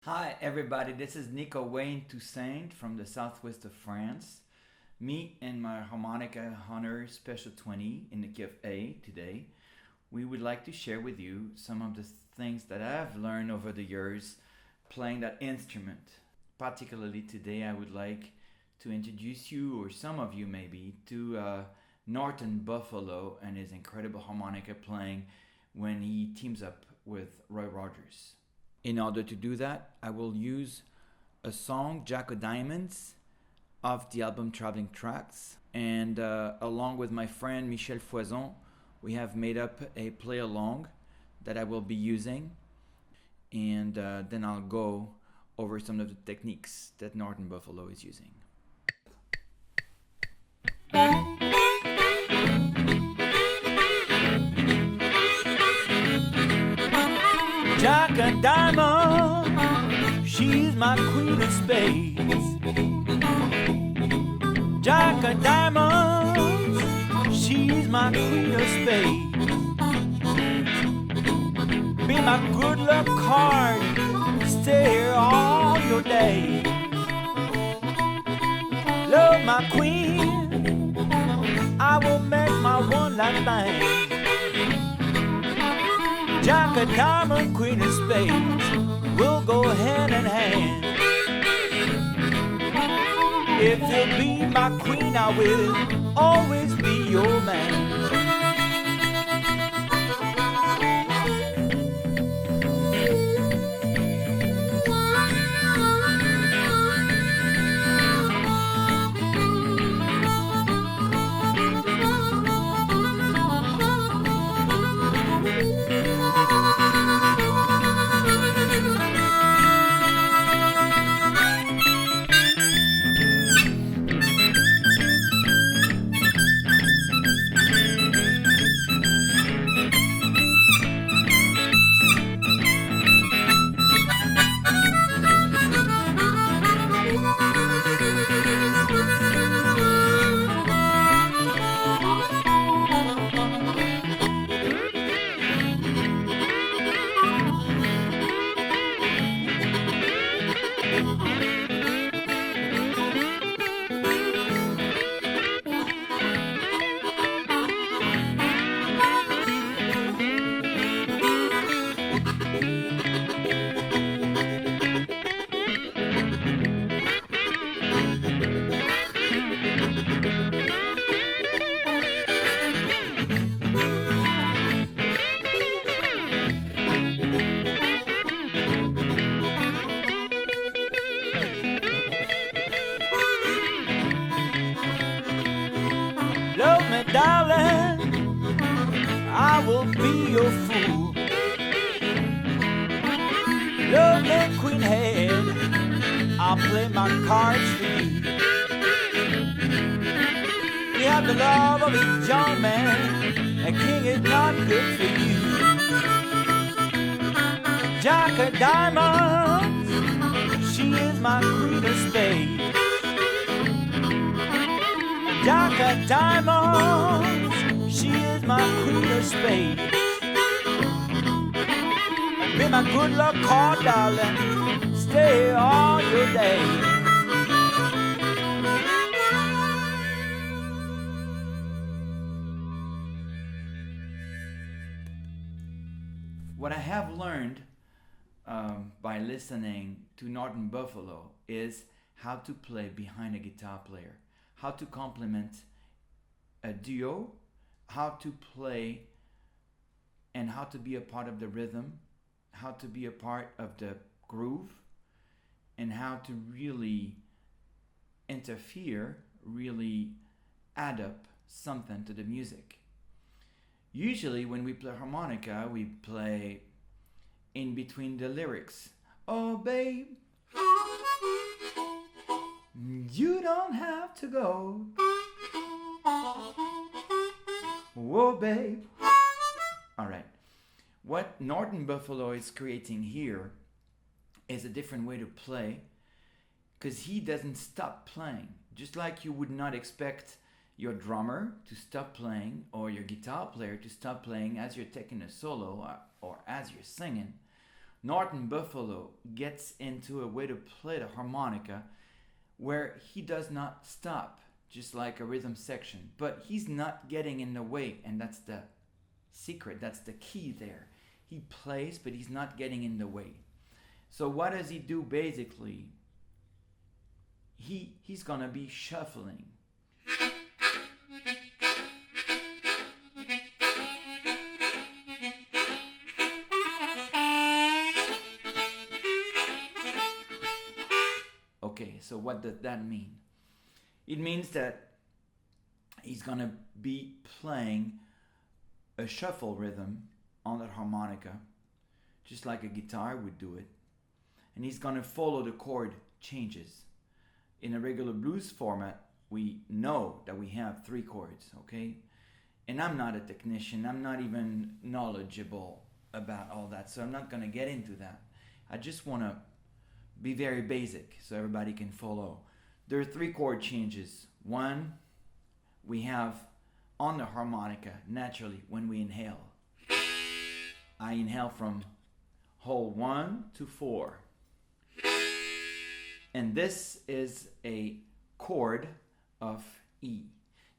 Hi, everybody. This is Nico Wayne Toussaint from the southwest of France. Me and my harmonica Honor Special 20 in the key of A today. We would like to share with you some of the things that I've learned over the years playing that instrument. Particularly today, I would like to introduce you, or some of you maybe, to Norton Buffalo and his incredible harmonica playing when he teams up with Roy Rogers. In order to do that, I will use a song, Jack of Diamonds, off the album Traveling Tracks. And along with my friend Michel Foison, we have made up a play along that I will be using. And then I'll go over some of the techniques that Norton Buffalo is using. Jack of diamonds, she's my queen of spades. Jack of diamonds, she's my queen of spades. Be my good luck card, stay here all your days. Love my queen, I will make my one life thing. Jack of diamond, queen of spades, we'll go hand in hand. If you'll be my queen, I will always be your man. Love me, darling, I will be your fool. Love me, queen head, I'll play my cards for you. You have the love of a young man, a king is not good for you. Jack of diamonds, she is my queen of spades. Jack of diamonds, she is my queen of spades. Be my good luck card, darling, stay all your days. What I have learned by listening to Norton Buffalo is how to play behind a guitar player, how to complement a duo, how to play and how to be a part of the rhythm, how to be a part of the groove, and how to really interfere, really add up something to the music. Usually when we play harmonica, we play in between the lyrics. Oh babe, you don't have to go. Whoa babe. Alright. What Norton Buffalo is creating here is a different way to play, because he doesn't stop playing. Just like you would not expect your drummer to stop playing or your guitar player to stop playing as you're taking a solo or as you're singing. Norton Buffalo gets into a way to play the harmonica where he does not stop, just like a rhythm section, but he's not getting in the way, and that's the secret, that's the key there. He plays, but he's not getting in the way. So what does he do basically? He's gonna be shuffling. Okay, so what does that mean? It means that he's gonna be playing a shuffle rhythm on that harmonica, just like a guitar would do it. And he's gonna follow the chord changes. In a regular blues format, we know that we have 3 chords, okay? And I'm not a technician, I'm not even knowledgeable about all that, so I'm not gonna get into that. I just wanna be very basic so everybody can follow. There are 3 chord changes. One, we have on the harmonica, naturally, when we inhale. I inhale from hole 1 to 4. And this is a chord of E.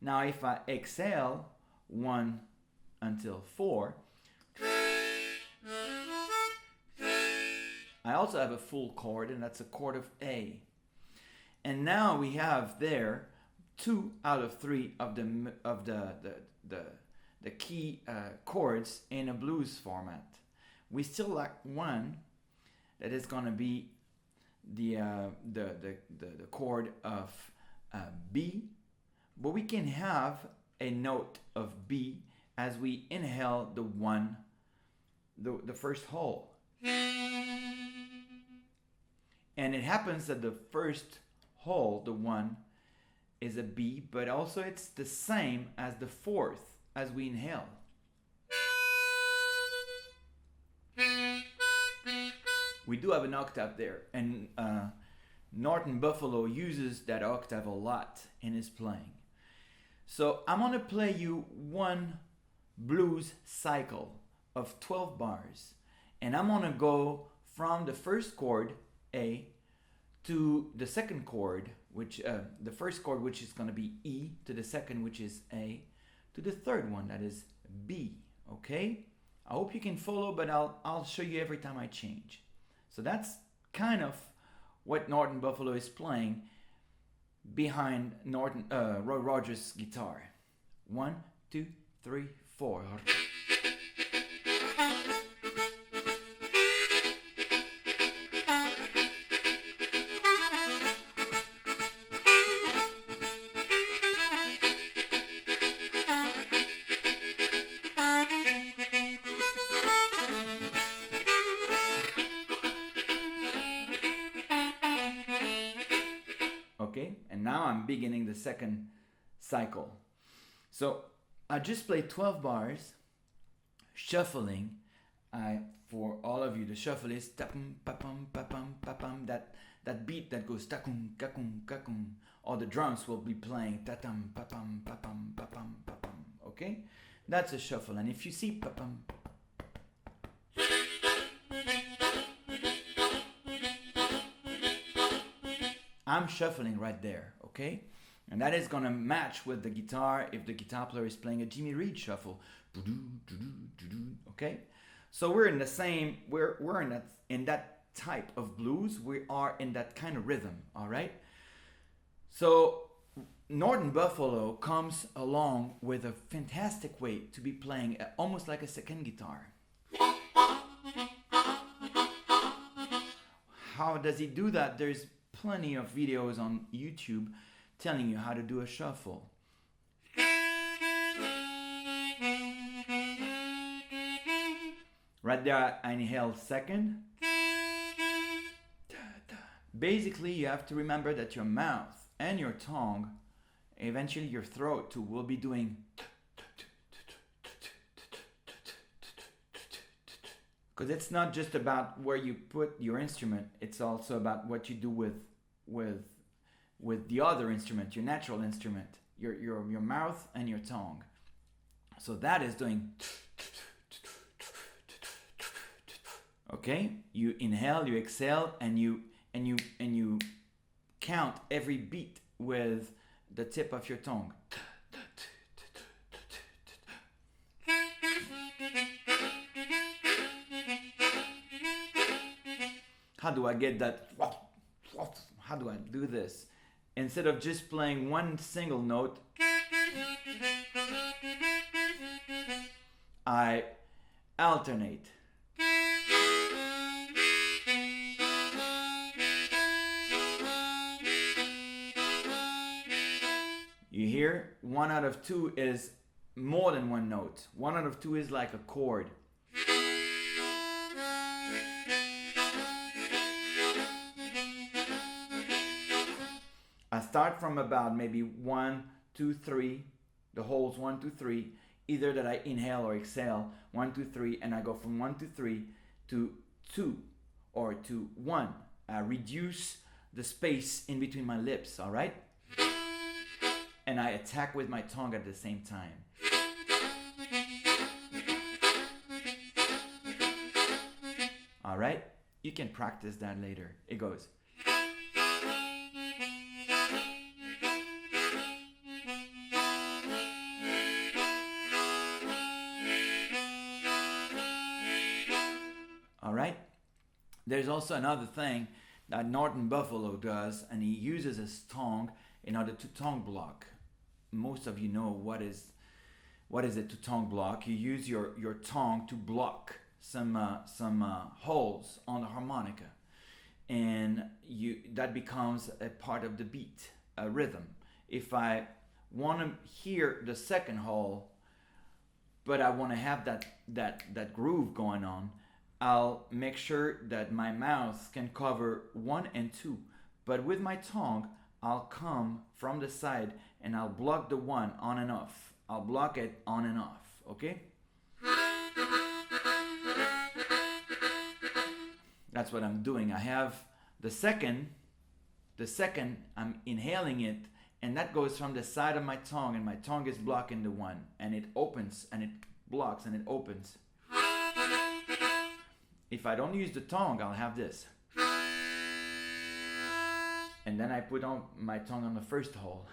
Now if I exhale 1 until 4, I also have a full chord, and that's a chord of A. And now we have there 2 out of 3 of the key chords in a blues format. We still lack one that is going to be the chord of B, but we can have a note of B as we inhale the first hole. And it happens that the first hole, the 1, is a B, but also it's the same as the 4th as we inhale. We do have an octave there, and Norton Buffalo uses that octave a lot in his playing. So I'm gonna play you one blues cycle of 12 bars, and I'm gonna go from the first chord, A, to the second chord, which the first chord, which is gonna be E, to the second, which is A, to the third one, that is B, okay? I hope you can follow, but I'll show you every time I change. So that's kind of what Norton Buffalo is playing behind Roy Rogers' guitar. 1, 2, 3, 4. Okay, and now I'm beginning the second cycle. So I just played 12 bars, shuffling. For all of you, the shuffle is tapum, papum, papum, papum, that beat that goes takum, kakum, kakum. All the drums will be playing tatam, papum, papum, papum, papum. Okay, that's a shuffle. And if you see papum, I'm shuffling right there, okay? And that is gonna match with the guitar if the guitar player is playing a Jimmy Reed shuffle. Okay? So we're in the same, we're in that type of blues. We are in that kind of rhythm, all right? So Norton Buffalo comes along with a fantastic way to be playing almost like a second guitar. How does he do that? There's plenty of videos on YouTube telling you how to do a shuffle. Right there, I inhale second. Basically, you have to remember that your mouth and your tongue, eventually your throat too, will be doing. Because it's not just about where you put your instrument, it's also about what you do with the other instrument, your natural instrument, your mouth and your tongue. So that is doing. Okay? You inhale, you exhale, and you count every beat with the tip of your tongue. How do I get that? How do I do this? Instead of just playing one single note, I alternate. You hear? 1 out of 2 is more than one note. 1 out of 2 is like a chord. I start from about maybe 1, 2, 3, the holes 1, 2, 3, either that I inhale or exhale, 1, 2, 3, and I go from 1 to 3 to 2 or to 1. I reduce the space in between my lips, all right? And I attack with my tongue at the same time. All right? You can practice that later. It goes. All right? There's also another thing that Norton Buffalo does, and he uses his tongue in order to tongue block. Most of you know what is it to tongue block. You use your tongue to block some holes on the harmonica, and that becomes a part of the beat, a rhythm. If I want to hear the second hole, but I want to have that groove going on, I'll make sure that my mouth can cover 1 and 2, but with my tongue I'll come from the side and I'll block the 1 on and off. I'll block it on and off, okay? That's what I'm doing. I have the second, I'm inhaling it, and that goes from the side of my tongue, and my tongue is blocking the 1, and it opens, and it blocks, and it opens. If I don't use the tongue, I'll have this. And then I put on my tongue on the first hole.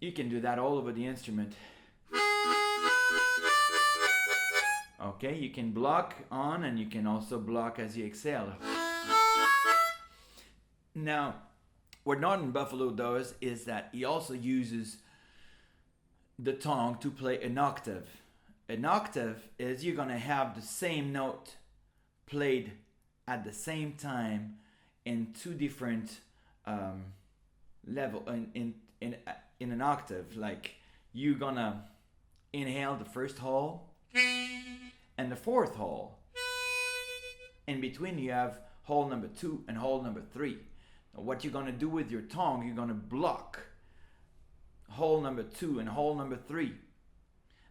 You can do that all over the instrument. Okay, you can block on, and you can also block as you exhale. Now, what Norton Buffalo does is that he also uses the tongue to play an octave. An octave is you're going to have the same note played at the same time in two different level in an octave. Like, you're going to inhale the first hole and the fourth hole. In between you have hole number 2 and hole number 3. Now, what you're going to do with your tongue, you're going to block hole number 2 and hole number 3.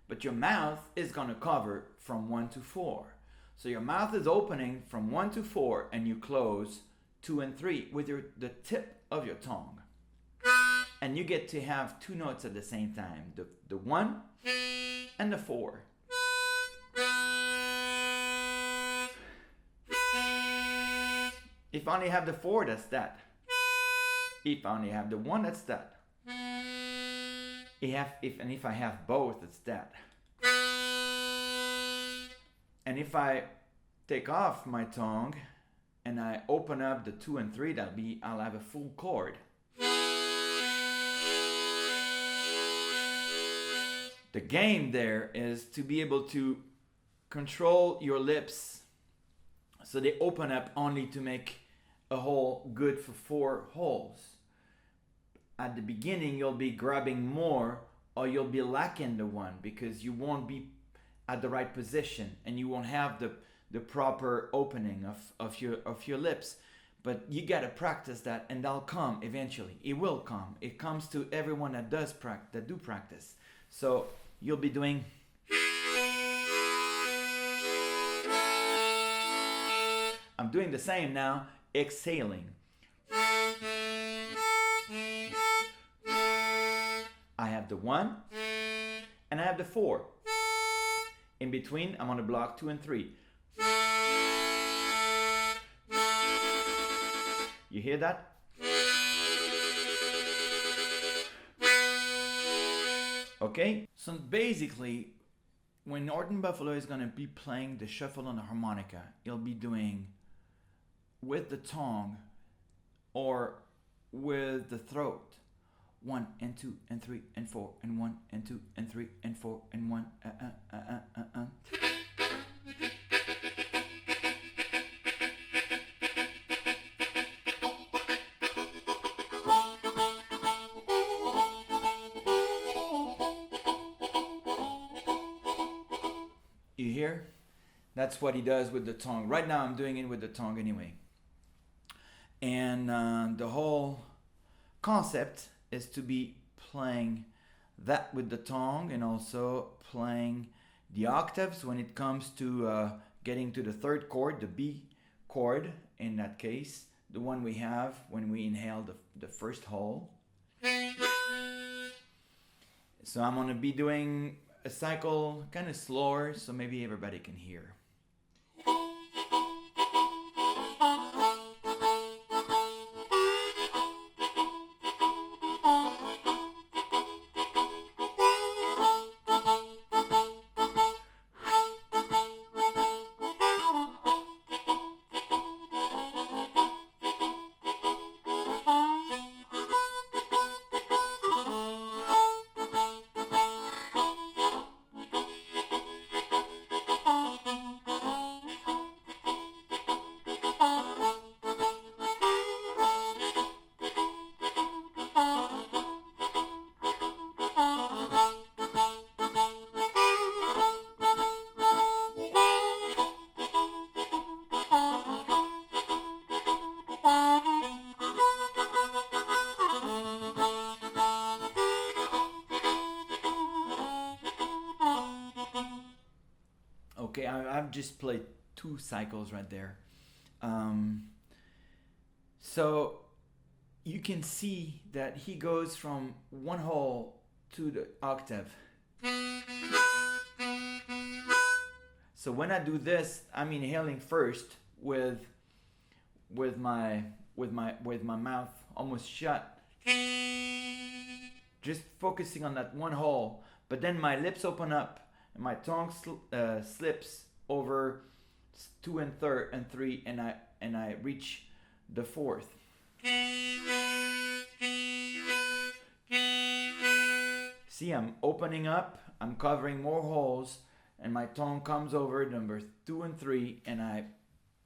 But your mouth is going to cover from 1 to 4. So your mouth is opening from 1 to 4, and you close 2 and 3 with the tip of your tongue. And you get to have 2 notes at the same time, the 1 and the 4. If I only have the 4, that's that. If I only have the 1, that's that. If I have both, it's that. And if I take off my tongue and I open up the 2 and 3, I'll have a full chord. The game there is to be able to control your lips so they open up only to make a hole good for 4 holes. At the beginning, you'll be grabbing more, or you'll be lacking the 1 because you won't be at the right position and you won't have the proper opening of your lips. But you gotta practice that, and that'll come eventually. It will come. It comes to everyone that do practice. So you'll be doing. I'm doing the same now, exhaling. I have the 1 and I have the 4. In between, I'm on the block 2 and 3. You hear that? Okay? So basically, when Norton Buffalo is going to be playing the shuffle on the harmonica, he'll be doing with the tongue or with the throat. 1 and 2 and 3 and 4 and 1 and 2 and 3 and 4 and 1. You hear? That's what he does with the tongue. Right now I'm doing it with the tongue anyway. And the whole concept is to be playing that with the tongue and also playing the octaves when it comes to getting to the third chord, the B chord in that case, the one we have when we inhale the first hole. So I'm going to be doing a cycle kind of slower so maybe everybody can hear. Okay, I've just played 2 cycles right there. So you can see that he goes from one hole to the octave. So when I do this, I'm inhaling first with my mouth almost shut, just focusing on that one hole. But then my lips open up and my tongue slips over 2 and 3, and I reach the 4th. See, I'm opening up, I'm covering more holes, and my tongue comes over number 2 and 3, and I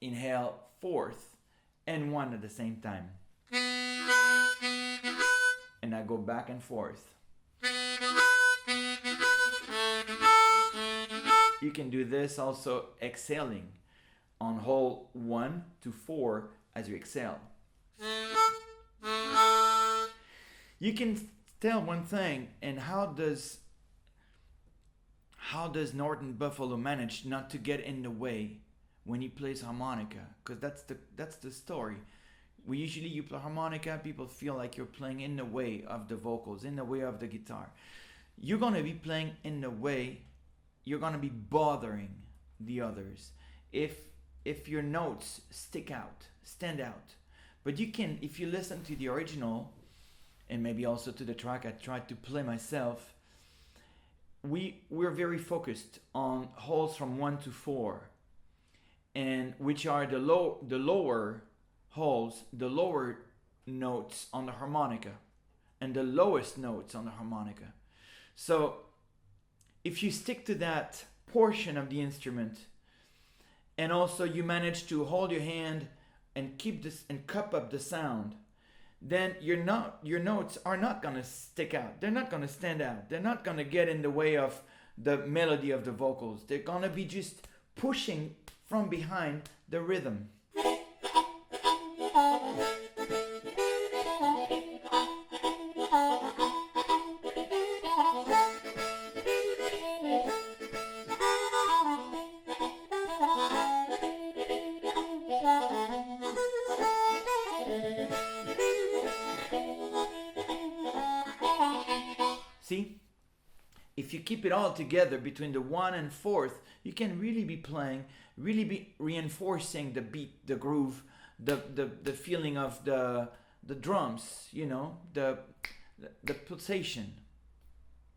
inhale 4th and 1 at the same time. And I go back and forth. You can do this also exhaling on hole 1 to 4 as you exhale. You can tell one thing, and how does Norton Buffalo manage not to get in the way when he plays harmonica? Because that's the story. You play harmonica, people feel like you're playing in the way of the vocals, in the way of the guitar. You're gonna be playing in the way. You're gonna be bothering the others if your notes stand out. But you can, if you listen to the original, and maybe also to the track I tried to play myself, we're very focused on holes from 1 to 4, and which are the lower holes, the lower notes on the harmonica, and the lowest notes on the harmonica. So if you stick to that portion of the instrument, and also you manage to hold your hand and keep this and cup up the sound, then your notes are not going to stick out. They're not going to stand out. They're not going to get in the way of the melody of the vocals. They're going to be just pushing from behind the rhythm. See, if you keep it all together between the 1 and 4th, you can really be playing, really be reinforcing the beat, the groove, the feeling of the drums, you know, the pulsation.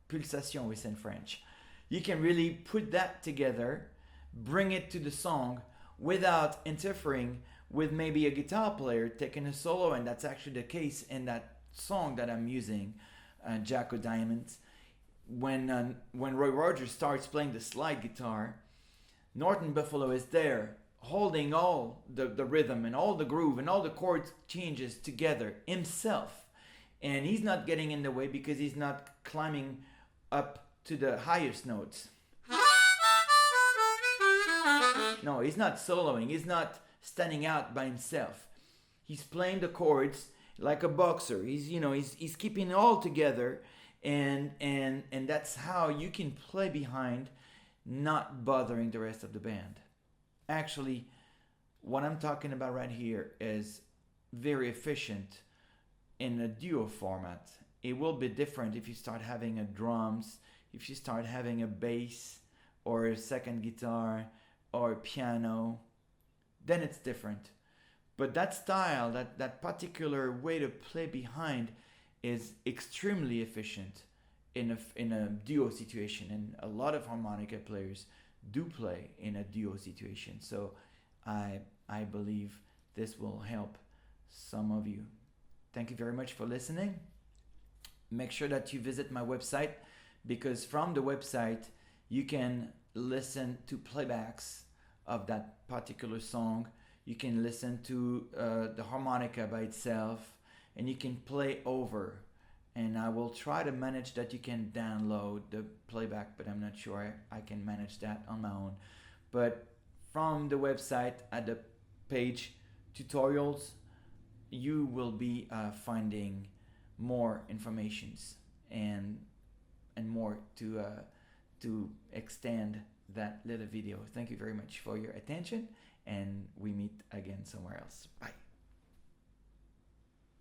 Pulsation we say in French. You can really put that together, bring it to the song without interfering with maybe a guitar player taking a solo, and that's actually the case in that song that I'm using, Jack o' Diamonds. When Roy Rogers starts playing the slide guitar, Norton Buffalo is there holding all the rhythm and all the groove and all the chord changes together himself. And he's not getting in the way because he's not climbing up to the highest notes. No, he's not soloing. He's not standing out by himself. He's playing the chords like a boxer. He's keeping it all together, and that's how you can play behind, not bothering the rest of the band. Actually, what I'm talking about right here is very efficient in a duo format. It will be different if you start having a drums, if you start having a bass or a second guitar or a piano, then it's different. But that style, that particular way to play behind is extremely efficient in a duo situation, and a lot of harmonica players do play in a duo situation. So I believe this will help some of you. Thank you very much for listening. Make sure that you visit my website, because from the website you can listen to playbacks of that particular song. You can listen to the harmonica by itself, and you can play over. And I will try to manage that you can download the playback, but I'm not sure I can manage that on my own. But from the website at the page tutorials, you will be finding more informations and more to extend that little video. Thank you very much for your attention, and we meet again somewhere else. Bye.